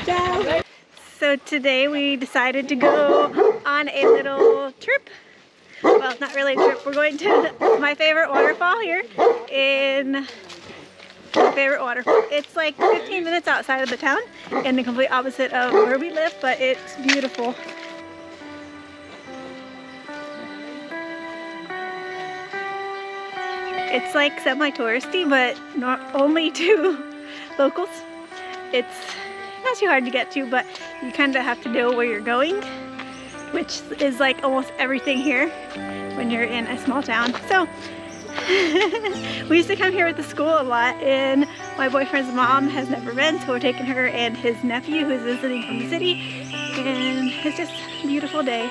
Ciao. So today we decided to go on a little trip. Well, not really a trip. We're going to my favorite waterfall here in my favorite waterfall. It's like 15 minutes outside of the town and the complete opposite of where we live, but it's beautiful. It's like semi-touristy, but not only to locals. It's not too hard to get to, but you kind of have to know where you're going, which is like almost everything here when you're in a small town. So we used to come here with the school a lot, and my boyfriend's mom has never been, so we're taking her and his nephew who's visiting from the city, and it's just a beautiful day.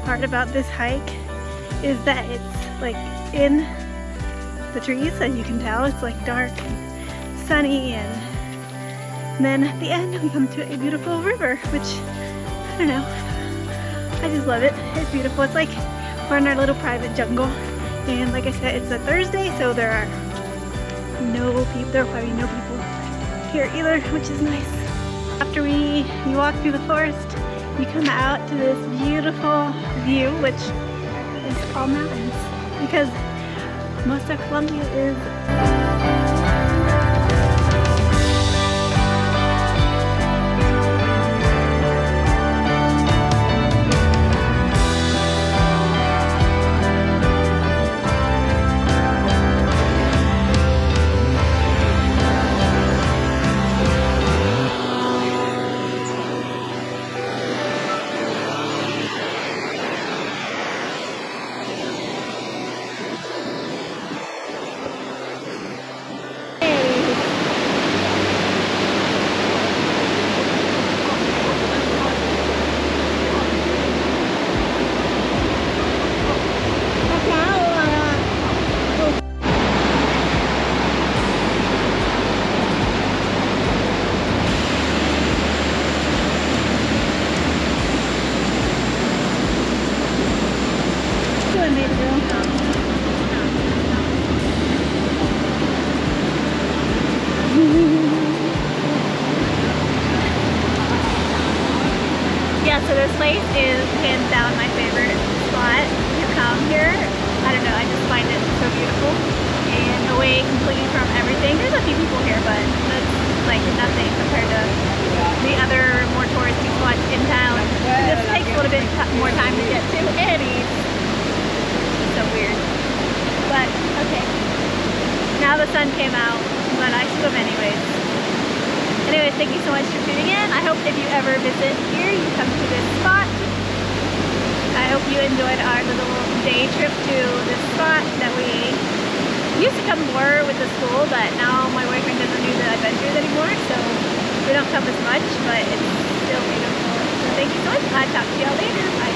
Part about this hike is that it's like in the trees, as you can tell. It's like dark and sunny, and then at the end we come to a beautiful river, which I don't know, I just love it. It's beautiful. It's like we're in our little private jungle, and like I said, it's a Thursday, so there are probably no people here either, which is nice. After you walk through the forest, you come out to this beautiful view, which is all mountains, because most of Colombia is yeah, so this place is hands down my favorite spot to come here. I don't know, I just find it so beautiful and away completely from everything. There's a few people here, but that's like nothing compared to the other more touristy spots in town. This takes a little bit more time to get to, and it's so weird. But okay, now the sun came out, but I swim anyways. Anyways, thank you so much for tuning in. I hope if you ever visit here, you come to this spot. I hope you enjoyed our little day trip to this spot that we used to come more with the school, but now my boyfriend doesn't do the adventures anymore, so we don't come as much, but it's still beautiful. So thank you so much. I'll talk to y'all later. Bye.